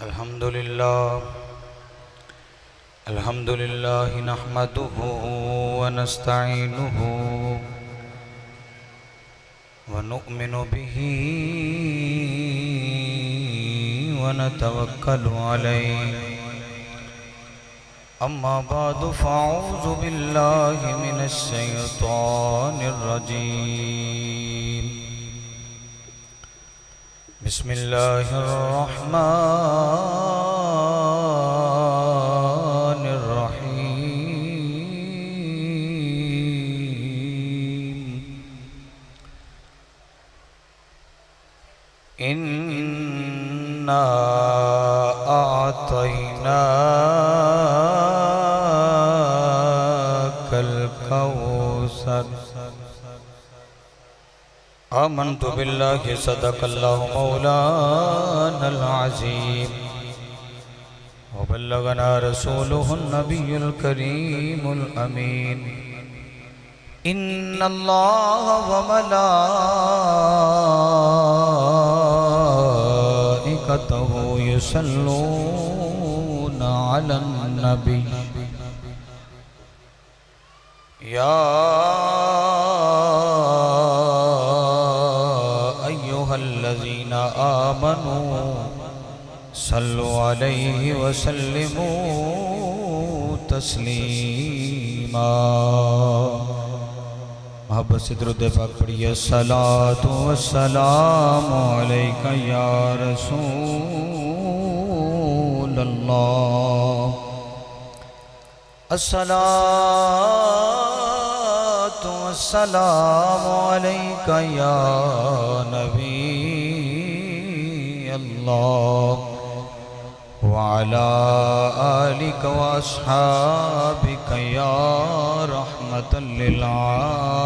अल्हम्दुलिल्लाह नहमदुहु व नस्तईनुहु व नु'मिनु बिही व नतवक्कलु अलैहि। अम्मा बादु फ़अऊज़ु बिल्लाहि मिनश शैतानिर रजीम। बिस्मिल्लाहिर रहमानिर रहीम। इन्ना आतैनाकल कौसर। आमन्तु बिल्लाहि सदक़ल्लाहु मौलानल अज़ीम व बल्लगना रसूलुहुन नबियुल करीमुल अमीन। इन्नल्लाहा व मलाइकतहु युसल्लूना अलन नबी। या अय्युहल्लज़ीना आमनू सल्लु अलैहि व सल्लिमू तस्लीमा। मोहब्बत से दुरूद पाक पढ़िए। सलातु वस्सलामु अलैका या रसूलल्लाह। अस्सलातु वस्सलामु अलैका या नबी अल्लाह व अला आलिका व अस्हाबिका या रहमतल लिल आलमीन।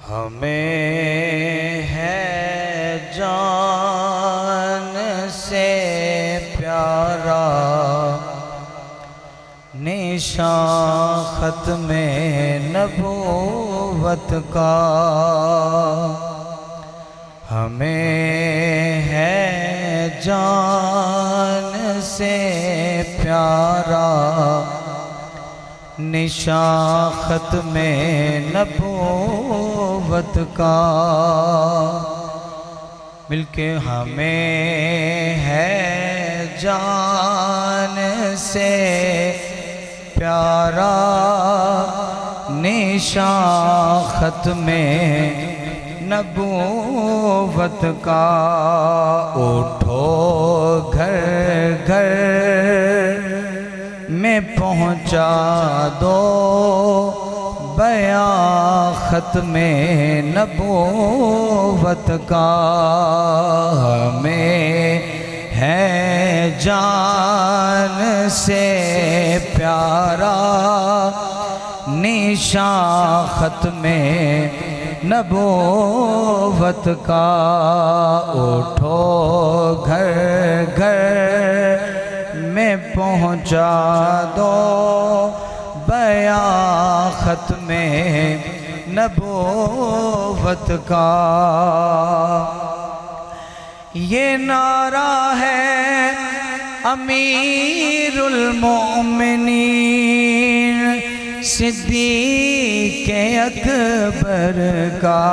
हमें है जान से प्यारा निशान ख़त्मे नबूवत का। हमें है जान से प्यारा निशान ख़त्मे नबूवत का। मिलके हमें है जान से प्यारा निशान ख़त्मे नबूवत का। उठो घर घर में पहुँचा दो बयां ख़त्मे नबूवत का। हमें है जान से प्यारा निशान ख़त्मे नबूवत का। उठो घर घर में पहुँचा दो बयां ख़त्मे नबूवत का। ये नारा है अमीरुल मोमिनीन सिद्दीक़ अकबर का।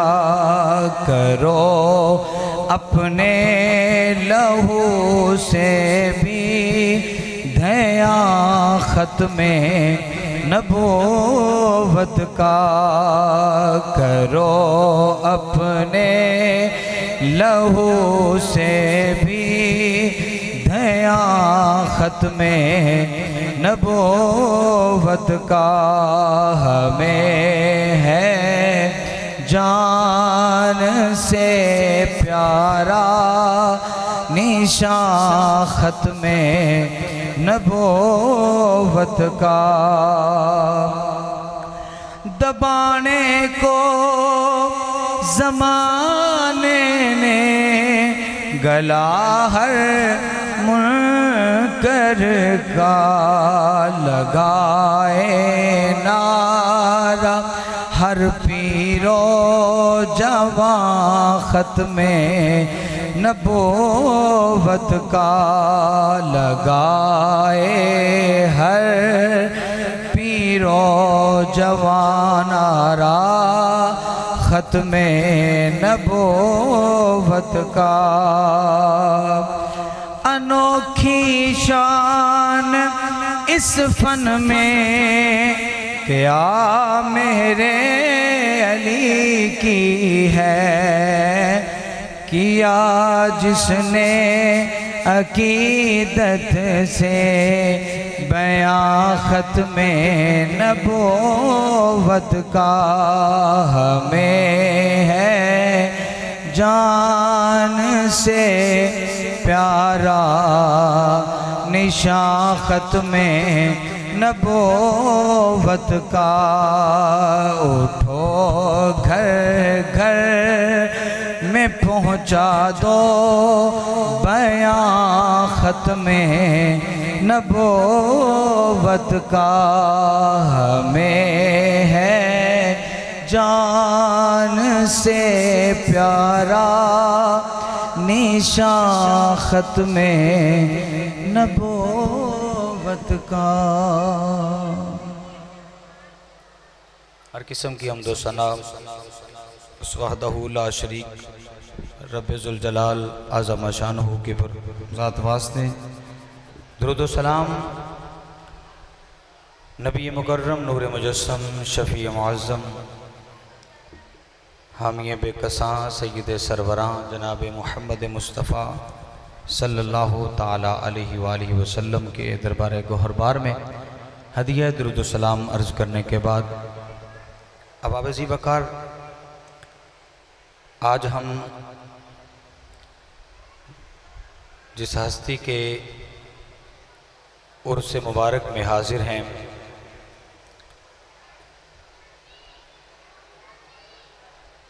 करो अपने लहू से भी धया ख़त्मे नबूवत का। करो अपने लहू से भी धया ख़त्मे नबूवत का। हमें है जान से प्यारा निशान ख़त्मे नबूवत का। दबाने को ज़माने ने गला हर मुनकर का। लगाए नारा हर पीरो जवां ख़त्मे नबूवत का लगाए, हर पीरो जवां नारा ख़त्मे नबूवत का। अनोखी शान इस फन में क्या मेरे अली की है, किया जिसने अकीदत से बयां ख़त्मे नबूवत का। हमें है जान से प्यारा निशान ख़त्मे नबूवत का। उठो घर घर में पहुँचा दो बयां ख़त्मे नबूवत का। हमें है जान से प्यारा निशान ख़त्मे नबूवत का। हर किस्म की हम्दो सना उस वहदहू ला शरीक रब्बे ज़ुल जलाल आज़म शानहू के पर ज़ात वास्ते दुरूद व सलाम नबी मुकर्रम नूर मुजस्सम शफ़ी मुअज़्ज़म हामी बेकसां सय्यद सरवरां जनाब मुहम्मद मुस्तफ़ा सल्लल्लाहु ताला अलैहि वालिहि वसल्लम के दरबार गोहरबार में हदिया दुरूद व सलाम अर्ज़ करने के बाद अब आबज़ी वक़ार आज हम जिस हस्ती के उर्स मुबारक में हाजिर हैं,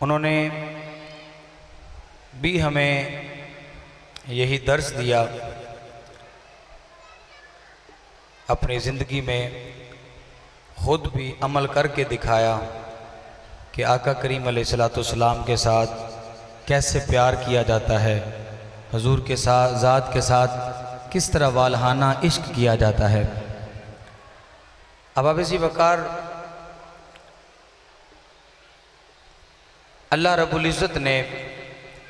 उन्होंने भी हमें यही दर्स दिया, अपनी ज़िंदगी में खुद भी अमल करके दिखाया कि आका करीम अलैहिस्सलाम के साथ कैसे प्यार किया जाता है, हुजूर के साथ ज़ात के साथ किस तरह वालहाना इश्क किया जाता है। अब इसी वक़ार अल्लाह रब्बुल इज़्ज़त ने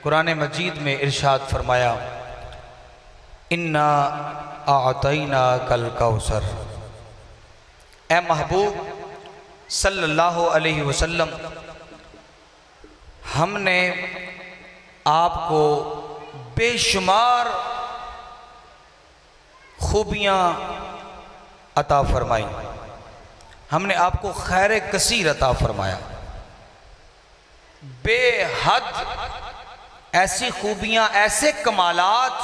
कुरान मजीद में इरशाद फरमाया, इन्ना आतैना कल कौसर। ए महबूब सल्लल्लाहु अलैहि वसल्लम, हमने आपको बेशुमार खूबियाँ अता फरमाई, हमने आपको खैर कसीर अता फरमाया। बेहद ऐसी खूबियाँ, ऐसे कमालात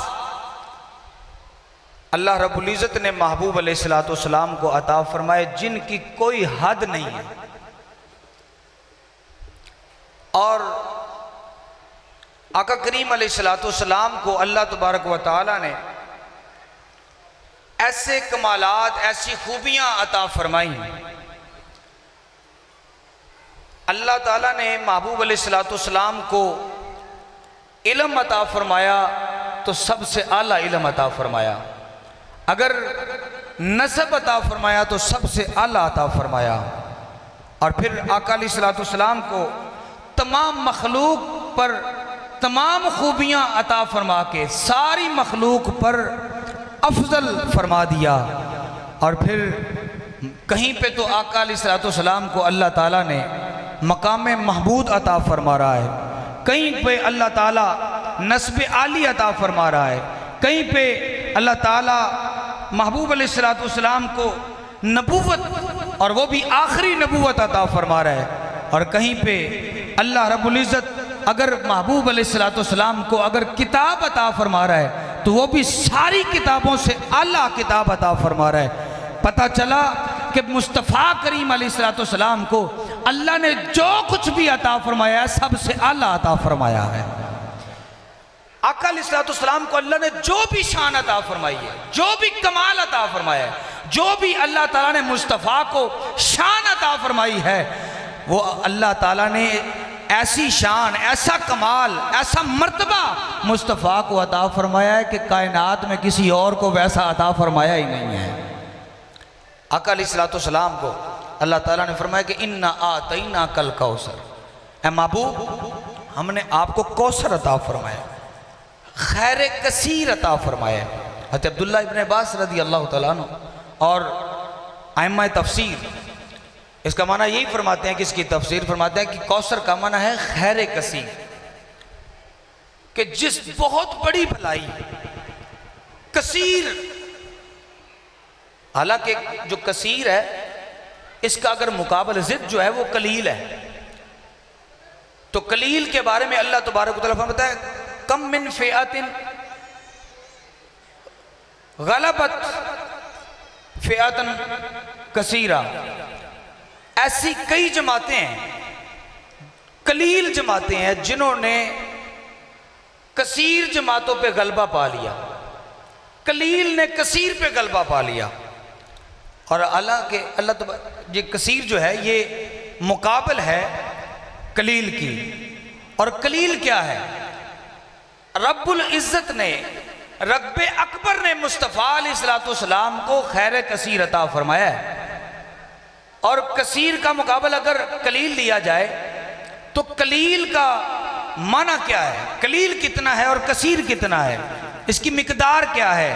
अल्लाह रब्बुल इज़्ज़त ने महबूब अलैहिस्सलाम को अता फरमाए जिनकी कोई हद नहीं है। और आका करीम अलैहिस्सलाम को अल्लाह तबारक व तआला ने ऐसे कमालात, ऐसी खूबियाँ अता फरमाई। अल्लाह ताला ने महबूब अलैहिस्सलाम को इल्म अता फरमाया तो सबसे आला इल्म अता फरमाया। अगर नसब अता फरमाया तो सबसे आला अता फरमाया। और फिर आका अलैहिस्सलाम को तमाम मखलूक पर तमाम खूबियाँ अता फरमा के सारी मखलूक पर अफजल फरमा दिया। और फिर कहीं पे तो आका अलैहिस्सलाम को अल्लाह ताला ने मकाम महमूद अता फरमा रहा है, कहीं पे अल्लाह ताला नस्ब आली अता फरमा रहा है, कहीं पे अल्लाह ताला महबूब अलैहिस्सलाम को नबूवत और वो भी आखिरी नबूवत अता फरमा रहा है। और कहीं पे अल्लाह रब्बुल इज़्ज़त अगर महबूब अलैहिस्सलाम को अगर किताब अता फरमा रहा है तो वो भी सारी किताबों से आला किताब अता फरमा रहा है। पता चला कि मुस्तफ़ा करीम अलैहिस्सलाम को अल्लाह ने जो कुछ भी अता फरमाया है सबसे आला अता फरमाया है। आका अलैहिस्सलाम को अल्लाह ने जो भी शान अता फरमाई है, जो भी कमाल अता फरमाया है, जो भी अल्लाह ताला ने मुस्तफ़ा को शान अता फरमाई है, वो अल्लाह ताला ने ऐसी शान, ऐसा कमाल, ऐसा मर्तबा मुस्तफ़ा को अता फरमाया है कि कायनात में किसी और को वैसा अता फरमाया ही नहीं है। आका अलैहिस्सलाम को अल्लाह ताला ने फरमाया कि इन्ना आतैना कल कौसर, ए महबूब हमने आपको कौसर अता फरमाया, खैर कसीर अता फरमाया। हज़रत अब्दुल्लाह इब्न अब्बास रज़ी अल्लाह तआला अन्हु और आइम्मा तफसीर इसका माना यही फरमाते हैं कि इसकी तफसीर फरमाते हैं कि कौसर का माना है खैर कसीर, कि जिस बहुत बड़ी भलाई कसीर। हालांकि जो कसीर है इसका अगर मुकाबल ज़िद जो है वो कलील है, तो कलील के बारे में अल्लाह तबारक व तआला फरमाता है कम मिन फ़िअतिन गलबत फ़िअतन कसीरा। ऐसी कई जमातें हैं, कलील जमातें हैं जिन्होंने कसीर जमातों पे गलबा पा लिया, कलील ने कसीर पे गलबा पा लिया। और हालांकि अल्लाह ये कसीर जो है ये मुकाबल है कलील की। और कलील क्या है? रब्बुल इज़्ज़त ने, रब्बे अकबर ने मुस्तफ़ा अलैहिस्सलाम को खैर कसीर अता फरमाया है। और कसीर का मुकाबला अगर कलील लिया जाए तो कलील का माना क्या है, कलील कितना है और कसीर कितना है, इसकी मिकदार क्या है?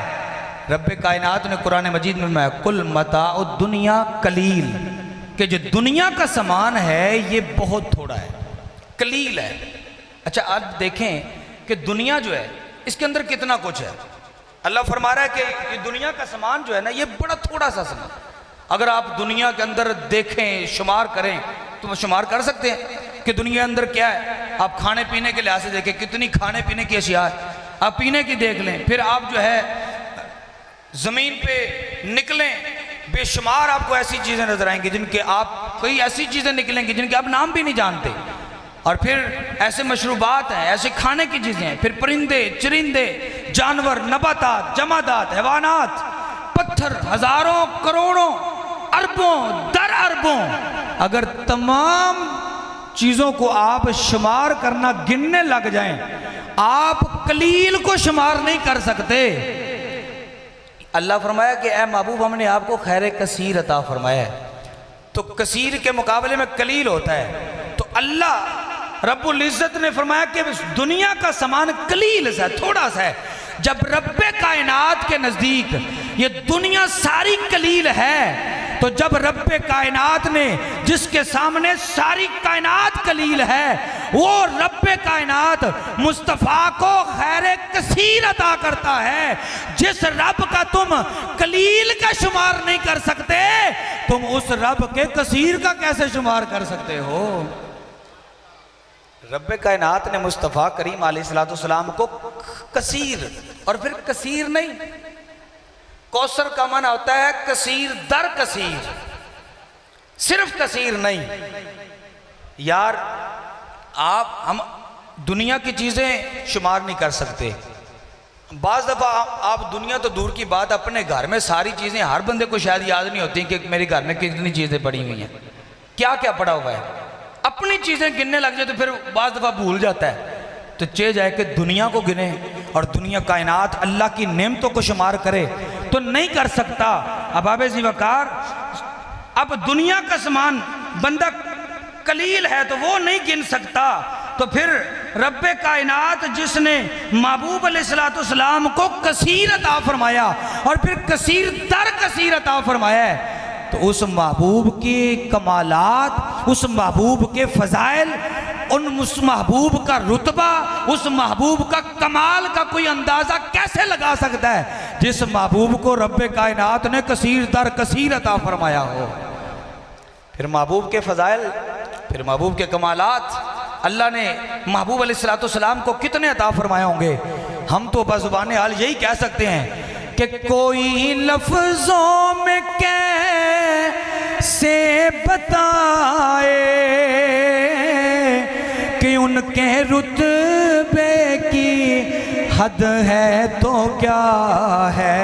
रब्बे कायनात ने कुरान मजीद में कुल मताउ दुनिया कलील, कि जो दुनिया का सामान है ये बहुत थोड़ा है, कलील है। अच्छा आज देखें कि दुनिया जो है इसके अंदर कितना कुछ है। अल्लाह फरमा रहा है कि ये दुनिया का सामान जो है ना ये बड़ा थोड़ा सा सामान। अगर आप दुनिया के अंदर देखें, शुमार करें तो शुमार कर सकते हैं कि दुनिया के अंदर क्या है। आप खाने पीने के लिहाज से देखें कितनी खाने पीने की अशिया है, आप पीने की देख लें। फिर आप जो है ज़मीन पे निकलें, बेशुमार आपको ऐसी चीज़ें नजर आएंगी जिनके आप, कई ऐसी चीज़ें निकलेंगी जिनके आप नाम भी नहीं जानते। और फिर ऐसे मशरूबात हैं, ऐसे खाने की चीज़ें हैं, फिर परिंदे चरिंदे, जानवर, नबातात, जमादात, हैवानात, पत्थर, हजारों करोड़ों अरबों दर अरबों। अगर तमाम चीज़ों को आप शुमार करना, गिनने लग जाएं, आप कलील को शुमार नहीं कर सकते। अल्लाह फरमाया कि ए महबूब हमने आपको खैर कसीर अता फरमाया है। तो कसीर के मुकाबले में कलील होता है। तो अल्लाह रब्बुल इज़्ज़त ने फरमाया कि दुनिया का सामान कलील सा, थोड़ा सा है। जब रब्बे कायनात के नज़दीक ये दुनिया सारी कलील है, तो जब रब्बे कायनात ने, जिसके सामने सारी कायनात कलील है, वो रब्बे कायनात मुस्तफ़ा को खैर कसीर अता करता है। जिस रब का तुम कलील का शुमार नहीं कर सकते, तुम उस रब के कसीर का कैसे शुमार कर सकते हो? रब्बे कायनात ने मुस्तफ़ा करीम अलैहिस्सलाम को कसीर, और फिर कसीर नहीं, कौसर का माना होता है कसीर दर कसीर, सिर्फ कसीर नहीं। यार हम दुनिया की चीज़ें शुमार नहीं कर सकते। बाज़ दफ़ा आप दुनिया तो दूर की बात, अपने घर में सारी चीज़ें हर बंदे को शायद याद नहीं होती कि मेरे घर में कितनी चीज़ें पड़ी हुई हैं, क्या क्या पड़ा हुआ है। अपनी चीज़ें गिनने लग जाए तो फिर बाज़ दफ़ा भूल जाता है। तो चे जाए कि दुनिया को गिने और दुनिया कायनात अल्लाह की नेमतों को शुमार करे तो नहीं कर सकता। अब आबे जी वकार, अब दुनिया का सामान बंदा कलील है तो वो नहीं गिन सकता, तो फिर रब्बे कायनात जिसने महबूब अलैहिस्सलाम को कसीर अता फरमाया और फिर कसीर दर कसीर अता फरमाया है, तो उस महबूब के कमालात, उस महबूब के फ़ज़ाइल, उस महबूब का रुतबा, उस महबूब का कमाल का कोई अंदाज़ा कैसे लगा सकता है जिस महबूब को रब्बे कायनात ने कसीर दर कसीर अता फरमाया हो। फिर महबूब के फ़ज़ाइल, फिर महबूब के कमालात अल्लाह ने महबूब अलैहिस्सलाम को कितने अता फरमाए होंगे। हम तो बज़ुबान हाल यही कह सकते हैं कि कोई लफ्ज़ों में कैसे बताए कि उनके रुतबे की हद है तो क्या है।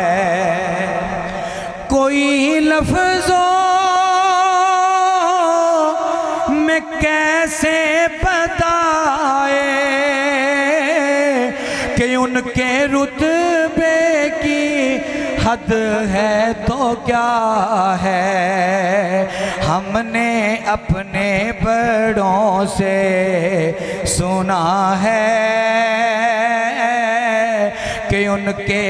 कोई लफ्ज़ों में कैसे बताए कि उनके रुतबे की हद है तो क्या है। हमने अपने बड़ों से सुना है कि उनके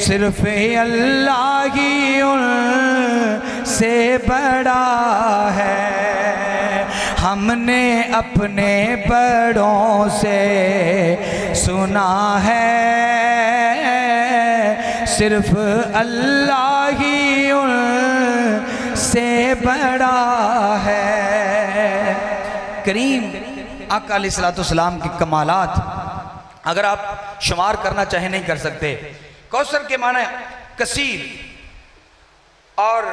सिर्फ अल्लाह ही उनसे बड़ा है। हमने अपने बड़ों से सुना है सिर्फ अल्लाह ही उनसे बड़ा है। करीम आका अलैहिस्सलाम के कमालात अगर आप शुमार करना चाहे नहीं कर सकते। कौसर के माने कसीर और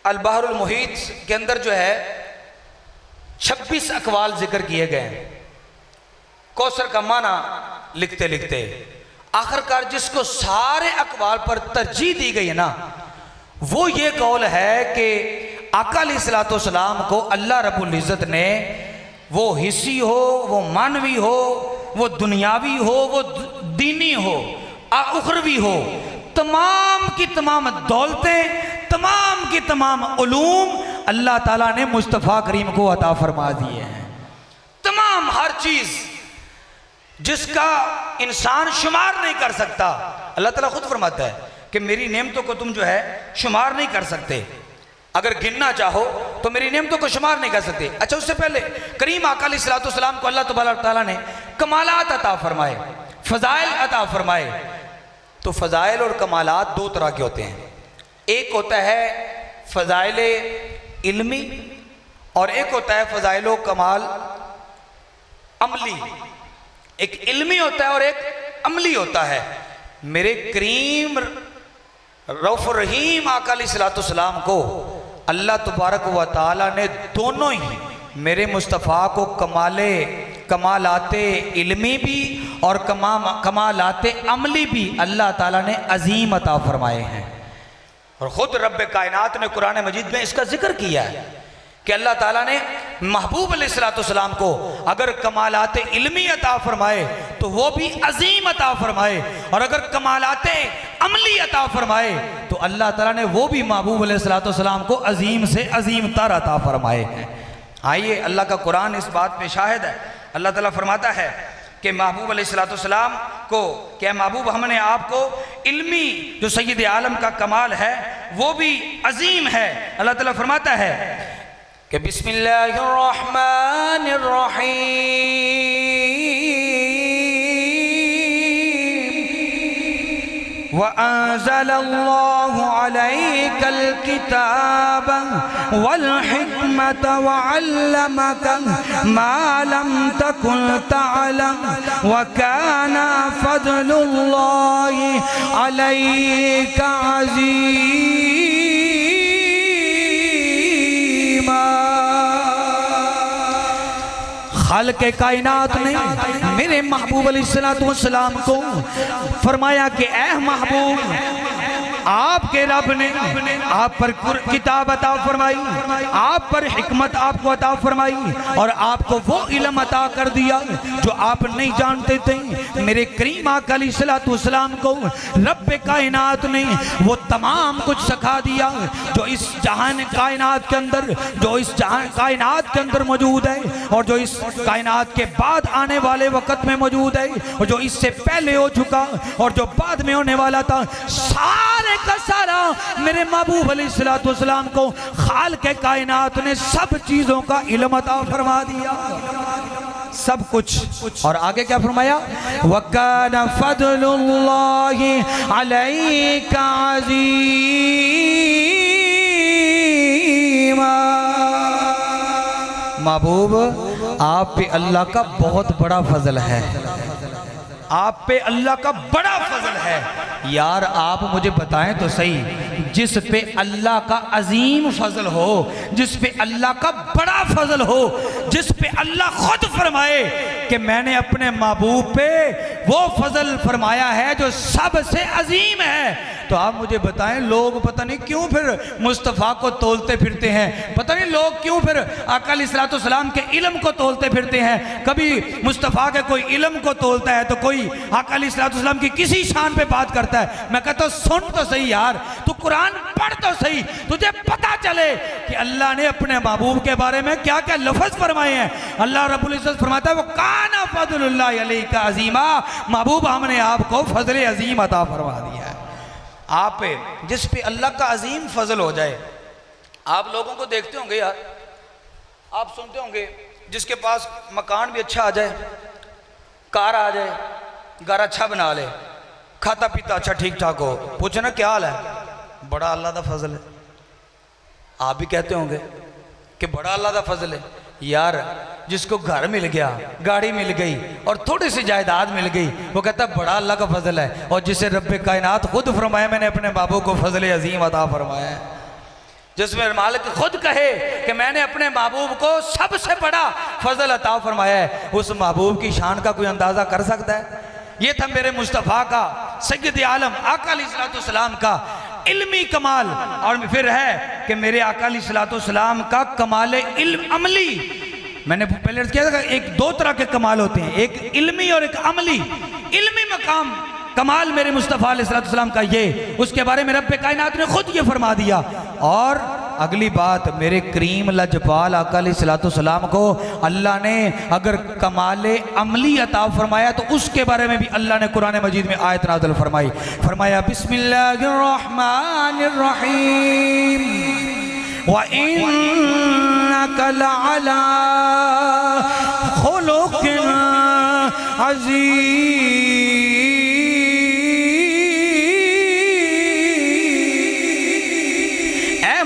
अल बहरुल मुहीत के अंदर जो है 26 अकवाल जिक्र किए गए। कौसर का माना लिखते लिखते आखिरकार जिसको सारे अकवाल पर तरजीह दी गई है ना, वो ये कौल है कि आका अलैहिस्सलाम को अल्लाह रब्बुल इज़्ज़त ने, वो हिस्सी हो, वो मानवी हो, वो दुनियावी हो, वो दीनी हो, उखरवी हो, तमाम की तमाम दौलतें, तमाम की तमाम उलूम अल्लाह ताला ने मुस्तफ़ा करीम को अता फरमा दिए हैं। तमाम हर चीज़ जिसका इंसान शुमार नहीं कर सकता, अल्लाह ताला खुद फरमाता है कि मेरी नेमतों को तुम जो है शुमार नहीं कर सकते। अगर गिनना चाहो तो मेरी नेमतों को शुमार नहीं कर सकते। अच्छा, उससे पहले करीम आका अलैहिस्सलाम को अल्लाह तबारक ताला ने कमालात अता फरमाए, फ़ज़ाइल अता फरमाए। तो फ़ज़ाइल और कमालात दो तरह के होते हैं। एक होता है फ़ज़ाइल इल्मी और एक होता है फ़ज़ाइल व कमाल अमली। एक इल्मी होता है और एक अमली होता है। मेरे करीम रऊफ़ रहीम आका अलैहिस्सलाम को अल्लाह तबारक व तआला ने दोनों ही मेरे मुस्तफ़ा को कमालाते इल्मी भी और कमालाते अमली भी अल्लाह ताला ने अजीम अता फरमाए हैं। और ख़ुद रब्बे कायनात ने कुरान मजीद में इसका जिक्र किया है कि अल्लाह ताला ने महबूब अलैहिस्सलाम को अगर कमालाते इल्मी अता फरमाए तो वो भी अजीम अता फरमाए, और अगर कमालाते अमली अता फरमाए तो अल्लाह ताला ने वो भी महबूब अलैहिस्सलाम को अजीम से अजीम तर अता फरमाए हैं। आइए, अल्लाह का कुरान इस बात पे शाहिद है। अल्लाह ताला फरमाता है कि महबूब अलैहिस्सलाम को, क्या महबूब हमने आपको इल्मी जो सय्यद आलम का कमाल है वो भी अजीम है। अल्लाह ताला फरमाता है कि बिस्मिल्लाहिर्रहमानिर्रहीम व अंज़लल्लाहु अलैकल किताब वल हिकमत व अल्लमक मा लम तकुन तअलम व काना फज़लुल्लाहि अलैका अज़ीमा। खालिक़े कायनात ने मेरे महबूब अलैहिस्सलाम को फरमाया कि ऐ महबूब, आपके रब ने आप पर किताब अता फरमाई, आप पर हिकमत आपको अता फरमाई और आपको वो इल्म अता कर दिया जो आप नहीं जानते थे। मेरे करीम आका अलैहिस्सलाम को रब्बे कायनात ने वो तमाम कुछ सिखा दिया जो इस जहान कायनात के अंदर, जो इस जहान कायनात के अंदर मौजूद है और जो इस कायनात के बाद आने वाले वक़्त में मौजूद है और जो इससे पहले हो चुका और जो बाद में होने वाला था। सारे का सारा मेरे महबूब अलैहिस्सलाम को खालिक़े कायनात ने सब चीज़ों का इल्म अता फरमा दिया, सब कुछ। और आगे क्या फरमाया, वकाना फज़लुल्लाहि अलैका अज़ीमा। महबूब, आप पे अल्लाह का बहुत बड़ा फजल है, आप पे अल्लाह का बड़ा फजल है। यार आप मुझे बताएं तो सही, जिस पे अल्लाह का अजीम फजल हो, जिस पे अल्लाह का बड़ा फजल हो, जिस पे अल्लाह खुद फरमाए कि मैंने अपने महबूब पे वो फजल फरमाया है जो सबसे अजीम है, तो आप मुझे बताएं, लोग पता नहीं क्यों फिर मुस्तफ़ा को तोलते फिरते हैं, पता नहीं लोग क्यों फिर आका अलैहिस्सलाम के इल्म को तोलते फिरते हैं। कभी मुस्तफ़ा के कोई इल्म को तोलता है तो कोई आका अलैहिस्सलाम की किसी शान पे बात करता है। मैं कहता हूँ सुन तो सही यार, तू कुरान पढ़ तो सही, तुझे पता चले कि अल्लाह ने अपने महबूब के बारे में क्या क्या लफ्ज़ फरमाए हैं। अल्लाह रब्बुल इज़्ज़त फरमाता है वो काना फज़लुल्लाहि अलैका अज़ीमा, महबूब हमने आपको फजल अजीम अता फरमा दिया है। आप जिस पे अल्लाह का अजीम फजल हो जाए, आप लोगों को देखते होंगे यार, आप सुनते होंगे जिसके पास मकान भी अच्छा आ जाए, कार आ जाए, घर अच्छा बना ले, खाता पीता अच्छा ठीक ठाक हो, पूछे ना क्या हाल है, बड़ा अल्लाह का फजल है। आप भी कहते होंगे कि बड़ा अल्लाह का फजल है। यार जिसको घर मिल गया, गाड़ी मिल गई और थोड़ी सी जायदाद मिल गई, वो कहता है बड़ा अल्लाह का फजल है। और जिसे रब्बे कायनात खुद फरमाया मैंने अपने बाबू को फजल अजीम अता फरमाया है, जिसमें मालिक खुद कहे कि मैंने अपने महबूब को सबसे बड़ा फजल अता फरमाया है, उस महबूब की शान का कोई अंदाज़ा कर सकता है? ये था मेरे मुस्तफ़ा का, सैयद आलम आका अलैहिस्सलाम का इल्मी कमाल। और फिर है कि मेरे आका अलैहिस्सलाम का कमाल इल्म अमली। मैंने पहले किया था एक दो तरह के कमाल होते हैं, एक इल्मी और एक अमली। इल्मी मकाम कमाल मेरे मुस्तफ़ा अलैहिस्सलाम का ये, उसके बारे में रब्बे कायनात ने खुद ये फरमा दिया। और अगली बात, मेरे करीम लजपाल आका अलैहिस्सलाम को अल्लाह ने अगर कमाल अमली अता फरमाया तो उसके बारे में भी अल्लाह ने कुरान मजीद में आयत नाज़िल फरमाई। फरमाया बिस्मिल्लाहिर्रहमानिर्रहीम व इन्नका लअला खुलुक़िन अज़ीम।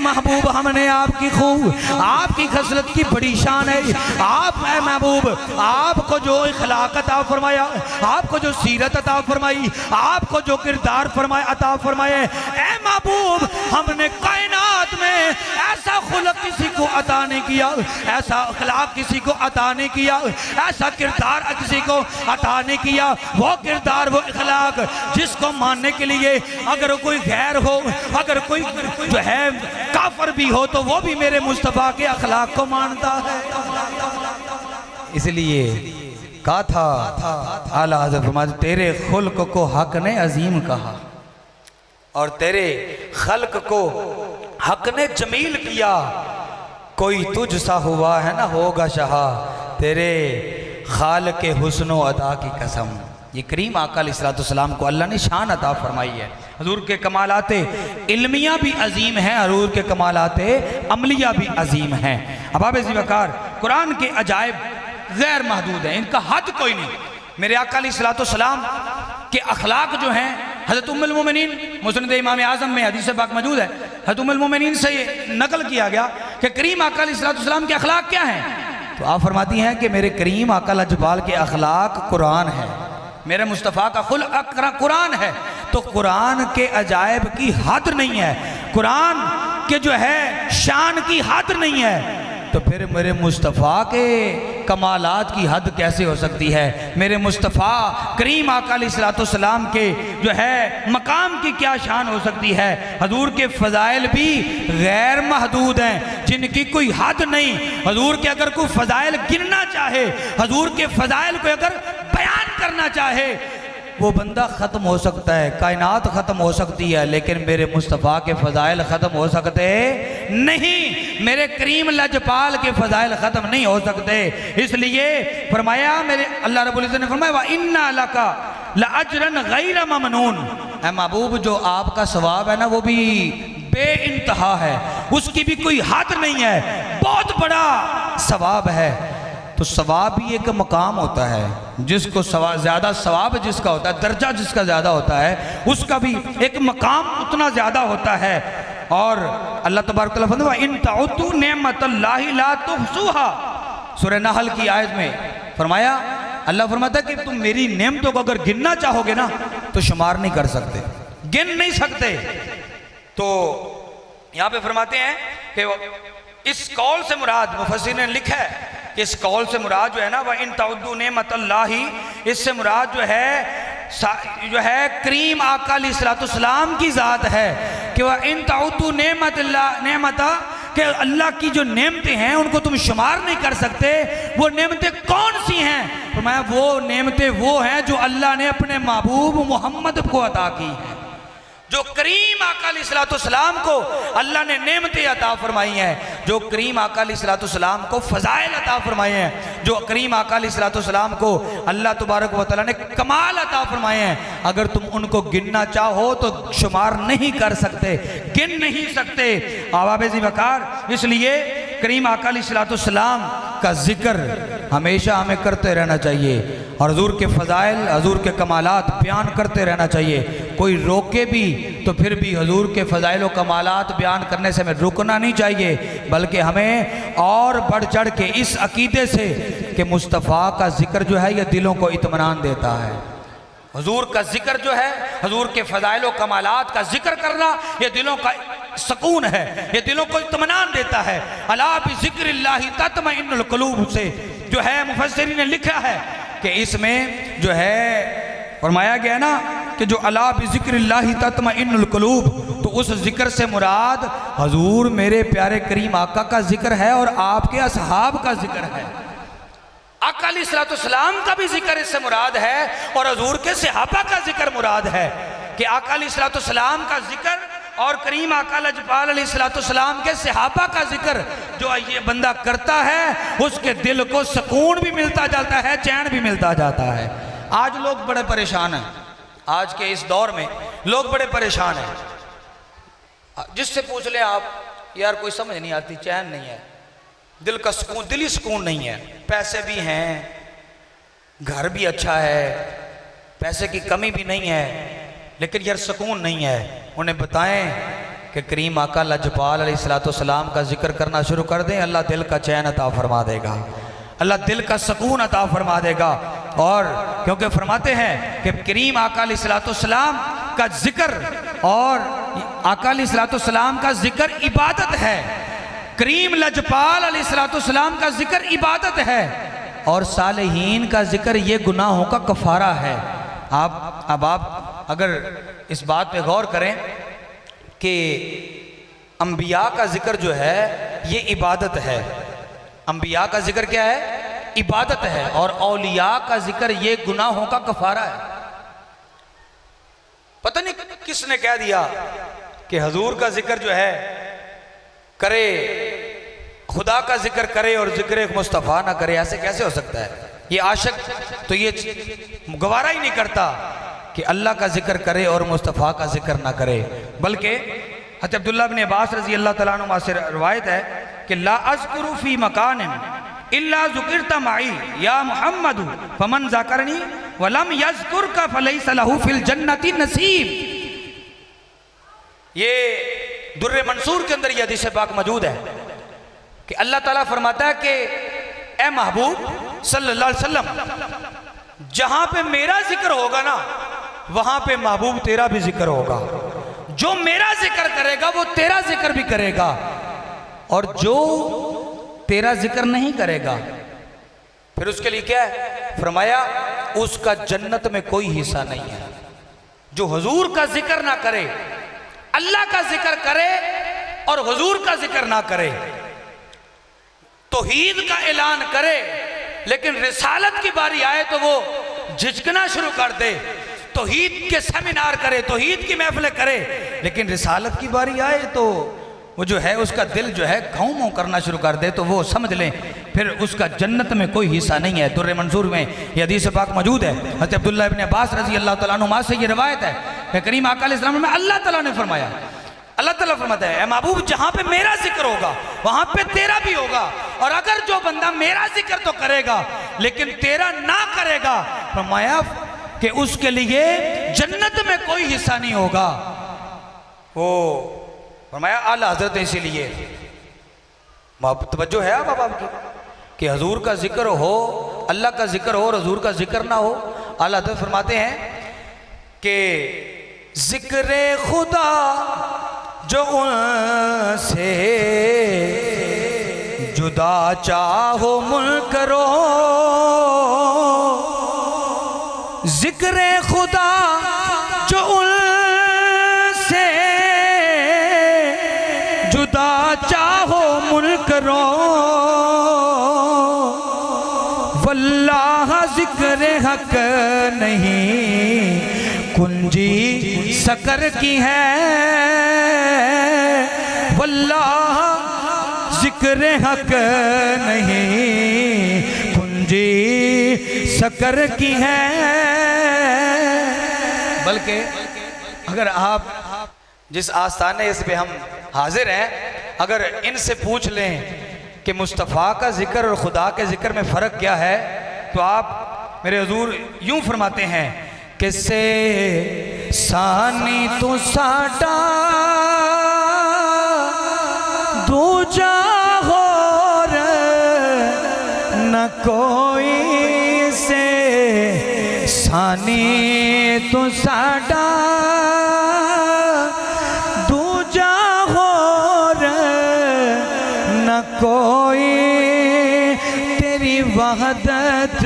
महबूब हमने आपकी खूब, आपकी खसलत की बड़ी शान है। आप महबूब, आपको जो इखलाक अता फरमाया, आपको जो सीरत अता फरमाई, आपको जो किरदार फरमाया अता फरमाए, ए महबूब हमने कायनात में ऐसा खुलक किसी को अता नहीं किया, ऐसा इखलाक किसी को अता नहीं किया, ऐसा किरदार किसी को अता नहीं किया। वो किरदार, वो इखलाक जिसको मानने के लिए अगर कोई गैर हो, अगर कोई जो है काफर भी हो तो वो भी मेरे मुस्तफ़ा के अखलाक को मानता है। इसलिए कहा था आला हज़रत फरमाते तेरे खुल्क को हक ने अजीम कहा और तेरे खल्क को हक ने जमील किया। कोई तुझ सा हुआ है ना होगा शाहा, तेरे खाल के हुस्नो अदा की कसम। ये करीम आका अलैहिस्सलाम को अल्लाह ने शान अता फरमाई है। हजूर के कमालाते इल्मिया भी अजीम हैं, हजूर के कमालाते अमलिया भी अजीम हैं। अब आप वकार कुरान के अजायब गैर महदूद हैं, इनका हद कोई नहीं। मेरे आका अलैहिस्सलाम के अखलाक जो हैं, हज़रत उम्मुल मोमिनीन मुस्नद इमाम आज़म में हदीस पाक मौजूद है, हज़रत उम्मुल मोमिनीन से ये नकल किया गया कि करीम आका अलैहिस्सलाम के अखलाक क्या हैं। तो आप फरमाती हैं कि मेरे करीम आका लजपाल के अखलाक कुरान है, मेरे मुस्तफ़ा का खुल्क कुरान है। तो कुरान के अजायब की हद नहीं है, कुरान के जो है शान की हद नहीं है, तो फिर मेरे मुस्तफ़ा के कमालात की हद कैसे हो सकती है? मेरे मुस्तफ़ा करीम आका अलैहिस्सलाम के जो है मकाम की क्या शान हो सकती है? हजूर के फ़ज़ाइल भी गैर महदूद हैं, जिनकी कोई हद नहीं। हजूर के अगर कोई फ़ज़ाइल गिनना चाहे, हजूर के फ़ज़ाइल को अगर बयान करना चाहे, वो बंदा ख़त्म हो सकता है, कायनात ख़त्म हो सकती है, लेकिन मेरे मुस्तफ़ा के फ़ज़ाइल ख़त्म हो सकते नहीं, मेरे करीम लजपाल के फ़ज़ाइल ख़त्म नहीं हो सकते। इसलिए फरमाया मेरे अल्लाह रब्बुल इज़्ज़त ने फरमाया व इन्ना लका लअज्रन गैर ममनून। ऐ महबूब जो आपका सवाब है ना वो भी बेइंतहा है, उसकी भी कोई हद नहीं है, बहुत बड़ा सवाब है। तो सवाब भी एक मकाम होता है, जिसको ज़्यादा सवाब जिसका होता है, दर्जा जिसका ज़्यादा होता है, उसका भी एक मकाम उतना ज़्यादा होता है। और अल्लाह तबारक व तआला फरमाता है इन तउद्दू निअमतल्लाहि ला तुहसूहा, सूरह नहल की आयत में फरमाया, अल्लाह फरमाता है कि तुम मेरी नेमतों को अगर गिनना चाहोगे ना तो शुमार नहीं कर सकते, गिन नहीं सकते। तो यहाँ पे फरमाते हैं कि इस कौल से मुराद, मुफस्सिर ने लिखा है कि इस कौल से मुराद जो है ना वह इन तउद्दू नेमतल्लाहि, इससे मुराद जो है जो है करीम आका अलैहिस्सलाम की ज़ात है कि वह इन ताउतु नेमता कि अल्लाह की जो नेमतें हैं उनको तुम शुमार नहीं कर सकते। वो नेमतें कौन सी हैं? फरमाया वो नेमतें वो हैं जो अल्लाह ने अपने महबूब मोहम्मद को अता की हैं। जो करीम आका अलैहिस्सलाम को अल्लाह ने नेमतें अता फरमाई हैं, जो करीम आका अलैहिस्सलाम को फ़ज़ाइल अता फरमाए हैं, जो करीम आका अलैहिस्सलाम को अल्लाह तबारक व तआला ने कमाल अता फरमाए हैं, अगर तुम उनको गिनना चाहो तो शुमार नहीं कर सकते, गिन नहीं सकते आवाज़ वकार। इसलिए करीम आका अलैहिस्सलाम का जिक्र हमेशा हमें करते रहना चाहिए और हुजूर के फ़ज़ाइल, हुजूर के कमालात बयान करते रहना चाहिए। कोई रोके भी तो फिर भी हुजूर के फ़ज़ाइल व कमालात बयान करने से हमें रुकना नहीं चाहिए, बल्कि हमें और बढ़ चढ़ के इस अकीदे से कि मुस्तफ़ा का जिक्र जो है यह दिलों को इत्मीनान देता है। हुजूर का जिक्र जो है, हुजूर के फ़ज़ाइल व कमालात का जिक्र करना यह दिलों का सुकून है, ये दिलों को इत्मीनान देता है। अला बिज़िक्रिल्लाहि तत्मइन्नुल क़ुलूब से जो है मुफस्सिरीन ने लिखा है कि इसमें जो है फरमाया गया ना कि जो अला बिज़िक्रिल्लाहि तत्मइन्नुल क़ुलूब, तो उस जिक्र से मुराद हुजूर मेरे प्यारे करीम आका का जिक्र है और आपके असहाब का जिक्र है। आका अलैहिस्सलाम का भी जिक्र इससे मुराद है और हुजूर के सहाबा का जिक्र मुराद है कि आका अलैहिस्सलाम का जिक्र और करीम आका लजपाल अलैहिस्सलाम के सहाबा का जिक्र जो ये बंदा करता है उसके दिल को सुकून भी मिलता जाता है, चैन भी मिलता जाता है। आज लोग बड़े परेशान हैं, आज के इस दौर में लोग बड़े परेशान हैं। जिससे पूछ ले आप, यार कोई समझ नहीं आती, चैन नहीं है, दिल का सुकून, दिली सुकून नहीं है। पैसे भी हैं, घर भी अच्छा है, पैसे की कमी भी नहीं है, लेकिन यार सुकून नहीं है। उन्हें बताएं कि करीम आका लजपाल अलैहिस्सलाम का जिक्र करना शुरू कर दें, अल्लाह दिल का चैन अता फरमा देगा, अल्लाह दिल का सुकून अता फरमा देगा। और क्योंकि फरमाते हैं कि करीम आका अलैहिस्सलाम का जिक्र और आका अलैहिस्सलाम का जिक्र इबादत है, करीम लजपाल अलैहिस्सलाम का जिक्र इबादत है और सालिहीन का जिक्र ये गुनाहों का कफ़ारा है। आप अगर इस बात पे गौर करें कि अंबिया का जिक्र जो है ये इबादत है, अंबिया का जिक्र क्या है? इबादत है, और औलिया का जिक्र ये गुनाहों का कफ़ारा है। पता नहीं किसने कह दिया कि हुजूर का जिक्र जो है करे, खुदा का जिक्र करे और जिक्र मुस्तफ़ा ना करे, ऐसे कैसे हो सकता है? ये आशिक तो ये गवारा ही नहीं करता कि अल्लाह का जिक्र करे और मुस्तफ़ा का जिक्र ना करे। बल्कि हज़रत अब्दुल्लाह बिन अब्बास रज़ी अल्लाह तआला अन्हुमा से रवायत है कि ला अज़कुरु फ़ी मकानिन इल्ला ज़ुकिरत माई या मुहम्मद फमन ज़ाकरनी वलम यज़कुरका फलैसा लहू फ़िल जन्नति नसीब। ये दुर्र मंसूर के अंदर यह हदीस पाक मौजूद है कि अल्लाह ताला फरमाता है कि ए महबूब सल्लल्लाहु अलैहि वसल्लम, जहां पे मेरा जिक्र होगा ना वहां पे महबूब तेरा भी जिक्र होगा। जो मेरा जिक्र करेगा वो तेरा जिक्र भी करेगा, और जो तेरा जिक्र नहीं करेगा फिर उसके लिए क्या है? फरमाया उसका जन्नत में कोई हिस्सा नहीं है। जो हुजूर का जिक्र ना करे, अल्लाह का जिक्र करे और हुजूर का जिक्र ना करे, तौहीद का ऐलान करे, लेकिन रिसालत की बारी आए तो वो झिझकना शुरू कर दे, तौहीद के सेमिनार करे, तौहीद की महफिलें करे, लेकिन रिसालत की बारी आए तो वो जो है उसका दिल जो है घाव माव करना शुरू कर दे, तो वो समझ लें फिर उसका जन्नत में कोई हिस्सा नहीं है। दुर्र मंसूर में यह हदीस पाक मौजूद है। हज़रत अब्दुल्लाह इब्न अब्बास रज़ी अल्लाह तआला अन्हुमा से ये रवायत है कि करीम आका अलैहिस्सलाम में अल्लाह ताला ने फरमाया, अल्लाह ताला फरमाता है, महबूब जहां पे मेरा जिक्र होगा वहां पे तेरा भी होगा, और अगर जो बंदा मेरा जिक्र तो करेगा लेकिन तेरा ना करेगा, फरमाया कि उसके लिए जन्नत में कोई हिस्सा नहीं होगा। वो फरमाया आला हजरत, इसीलिए तवज्जो है आप आपकी कि हुजूर का जिक्र हो, अल्लाह का जिक्र हो और हुजूर का जिक्र ना हो। आला हजरत फरमाते हैं कि जिक्र खुदा जो उनसे जुदा चाहो मुनकरो, जिक्र खुदा जिक्र हक नहीं, कुंजी शकर की है। वल्लाह जिक्र हक नहीं, कुंजी शकर की है। बल्कि अगर आप जिस आस्थाने पे हम हाजिर हैं, अगर इनसे पूछ लें कि मुस्तफ़ा का जिक्र और खुदा के जिक्र में फ़र्क क्या है, तो आप मेरे हुजूर यूं फरमाते हैं कि से सानी तो साडा दूजा होर न कोई, से सानी तो साडा दूजा होर न कोई, तेरी वहदत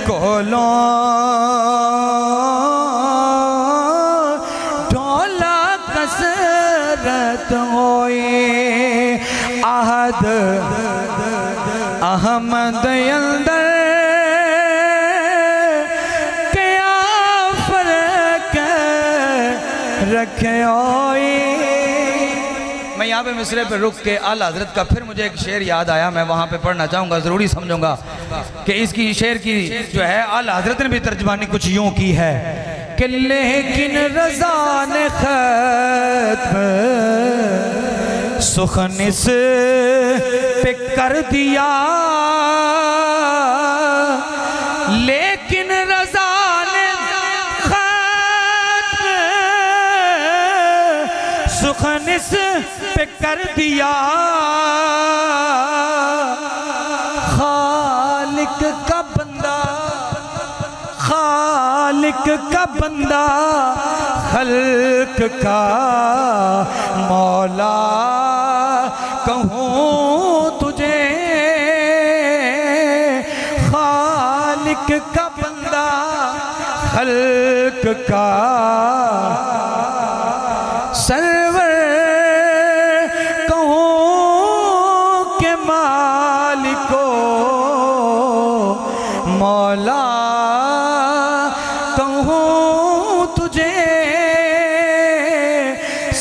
कोलों ढोला कसरत होई। आहद अहमद अंदर क्या फर्क रखे होई। मैं यहाँ पे मिसरे पे रुक के आला हजरत का फिर मुझे एक शेर याद आया, मैं वहाँ पे पढ़ना चाहूँगा, ज़रूरी समझूंगा कि इसकी शेर की जो है आला हजरत ने भी तर्जमानी कुछ यूँ की है कि लेकिन रज़ा ने खत्म सुखनिस पे कर दिया, लेकिन रज़ा ने खत्म सुखनिस पे कर दिया। खालिक का बंदा, खालिक का बंदा, खल्क का मौला कहूँ तुझे। खालिक का बंदा, खल्क का सरवर कहूँ के मालिको मौला कहूँ तुझे।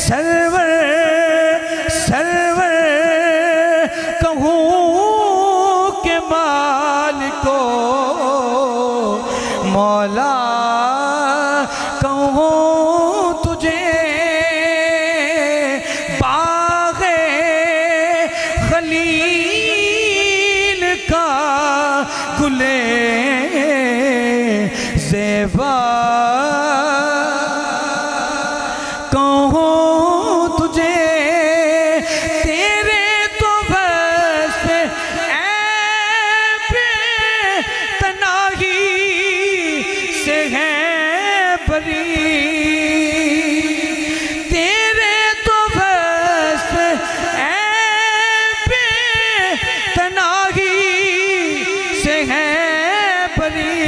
सरवर सरवर कहूँ के मालिको मौला कहूँ तुझे। बाग़े खलील का गुले ज़ेबा कहूँ तुझे। तेरे तो बस ऐब तनाही से है बरी, तेरे तो बस ऐब तनाही से है बरी।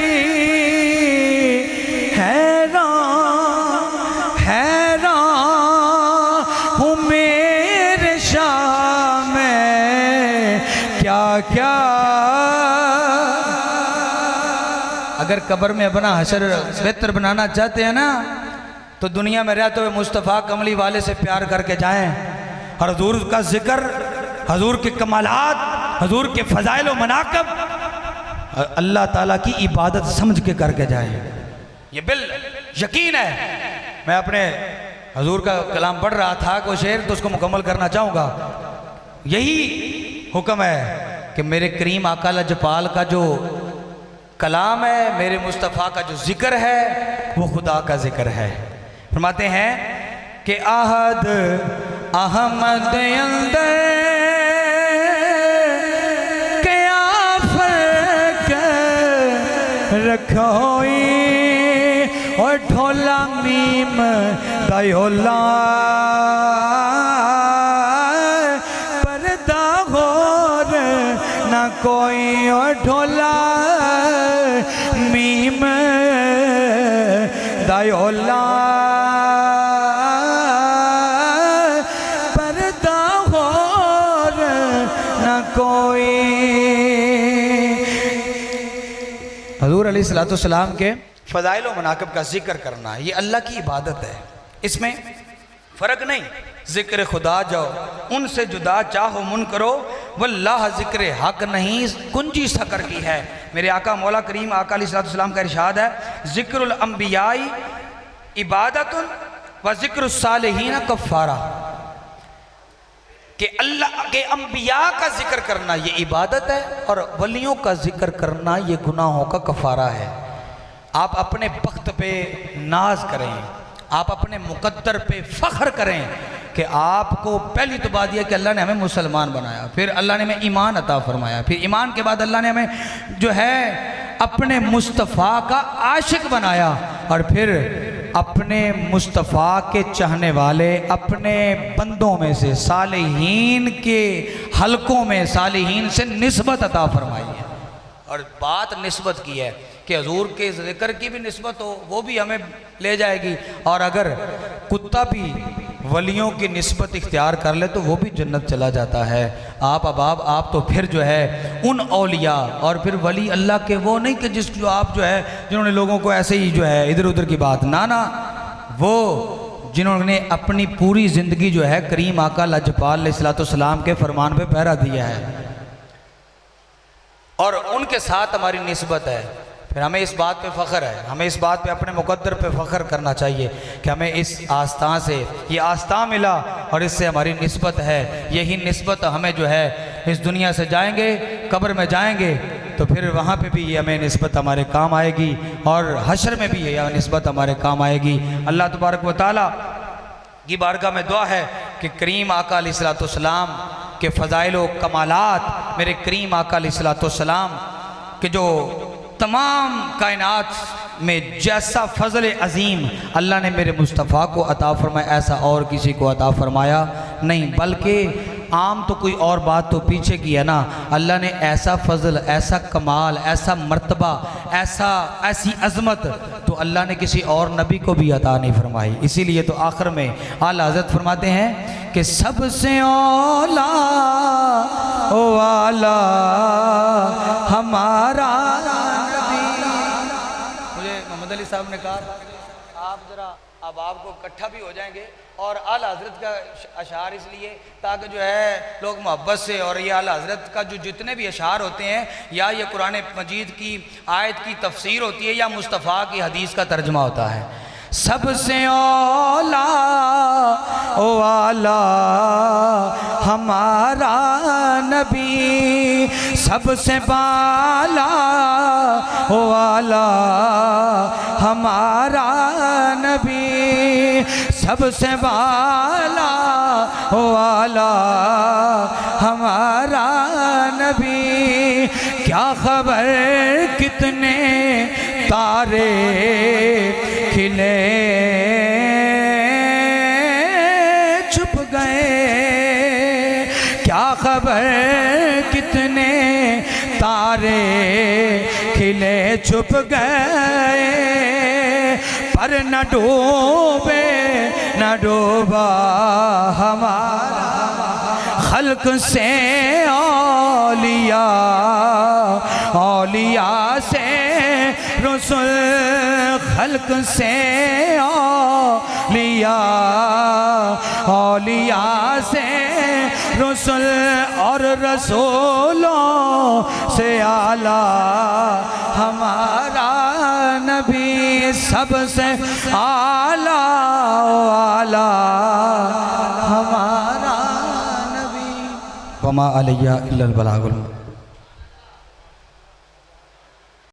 हैरान हैरान हूँ मेरे शाम में क्या क्या। अगर कब्र में अपना हशर बेहतर बनाना चाहते हैं ना, तो दुनिया में रहते हुए मुस्तफ़ा कमली वाले से प्यार करके जाएं और हजूर का जिक्र, हजूर के कमालात, हजूर के फ़ज़ाइल व मनाक़ब अल्लाह ताला की इबादत समझ के करके जाएं। ये बिल यकीन है। मैं अपने हजूर का कलाम पढ़ रहा था, कोई शेर, तो उसको मुकम्मल करना चाहूँगा। यही हुक्म है कि मेरे करीम आका लजपाल का जो कलाम है, मेरे मुस्तफ़ा का जो जिक्र है, वो खुदा का जिक्र है। फरमाते हैं कि आहद अहमद अंदर क्या फर्क रखोई, और ढोला मीम दयोला पर्दा गौर ना कोई, और ढोला मीम दयोला पर्दा गौर ना कोई। हजूर हुजूर अलैहिस्सलाम के फ़ज़ाइल व मनाक़िब का ज़िक्र करना, ये अल्लाह की इबादत है, इसमें फ़र्क नहीं। ज़िक्र खुदा जाओ उनसे जुदा चाहो मुन करो, वल्लाह ज़िक्र हक नहीं कुंजी सकर की है। मेरे आका मौला करीम आका अलैहिस्सलाम का इरशाद है, ज़िक्रुल अंबियाई इबादतुन व ज़िक्रुस सालिहीन कफ़ारा, कि अल्लाह के अंबिया का जिक्र करना ये इबादत है और वलियों का जिक्र करना ये गुनाहों का कफ़ारा है। आप अपने बख्त पे नाज करें, आप अपने मुकद्दर पे फ़ख्र करें कि आपको पहली तो बात यह कि अल्लाह ने हमें मुसलमान बनाया, फिर अल्लाह ने हमें ईमान अता फरमाया, फिर ईमान के बाद अल्लाह ने हमें जो है अपने मुस्तफ़ा का आशिक बनाया, और फिर अपने मुस्तफ़ा के चाहने वाले अपने बंदों में से सालिहीन के हलकों में सालिहीन से निस्बत अता फरमाई है। और बात निस्बत की है कि हजूर के ज़िक्र की भी निस्बत हो, वो भी हमें ले जाएगी, और अगर कुत्ता भी वलियों की निस्बत इख्तियार कर ले तो वो भी जन्नत चला जाता है। आप अबाब आप तो फिर जो है उन औलिया और फिर वली अल्लाह के वो नहीं कि जो आप जो है जिन्होंने लोगों को ऐसे ही जो है इधर उधर की बात ना, वो जिन्होंने अपनी पूरी ज़िंदगी जो है करीम आका लजपाल अलैहिस्सलाम के फरमान पे पहरा दिया है और उनके साथ हमारी निस्बत है। फिर हमें इस बात पे फ़ख्र है, हमें इस बात पे अपने मुकद्दर पे फ़ख्र करना चाहिए कि हमें इस आस्था से ये आस्था मिला और इससे हमारी निस्बत है। यही निस्बत हमें जो है इस दुनिया से जाएंगे, कब्र में जाएंगे तो फिर वहाँ पे भी ये हमें निस्बत हमारे काम आएगी और हश्र में भी ये निस्बत हमारे काम आएगी। अल्लाह तबारक व तआला की बारगाह में दुआ है कि करीम आका अलैहिस्सलाम के फ़ज़ाइल व कमालात, मेरे करीम आका अलैहिस्सलाम के जो तमाम कायनात में जैसा फ़ज़ल अज़ीम अल्लाह ने मेरे मुस्तफ़ा को अता फरमाया ऐसा और किसी को अता फरमाया नहीं, बल्कि आम तो कोई और बात तो पीछे की है ना, अल्लाह ने ऐसा फ़ज़ल, ऐसा कमाल, ऐसा मर्तबा, ऐसी अज़मत तो अल्लाह ने किसी और नबी को भी अता नहीं फरमाई। इसीलिए तो आखिर में आला हज़रत फरमाते हैं कि सबसे औला वाला हमारा। मुझे मोहम्मद अली साहब ने कहा आप ज़रा अब आपको इकट्ठा भी हो जाएंगे और आला हज़रत का अशार इसलिए ताकि जो है लोग मोहब्बत से, और ये आला हज़रत का जो जितने भी अशार होते हैं या ये कुरान मजीद की आयत की तफसीर होती है या मुस्तफ़ा की हदीस का तर्जमा होता है। सबसे औला वाला हमारा नबी, सबसे बाला वाला हमारा नबी, सबसे बाला वाला हमारा नबी। क्या खबर कितने तारे खिले छुप गए, क्या खबर कितने तारे खिले छुप गए, पर न डूबे न डूबा हमारा खल्क से औलिया, औलिया से रसूल, खल्क से औलिया, औलिया से रसूल, और रसूलों से आला हमारा नबी, सबसे आला वाला हमारा नबी। वमा अलैया इल्लल बलागुल।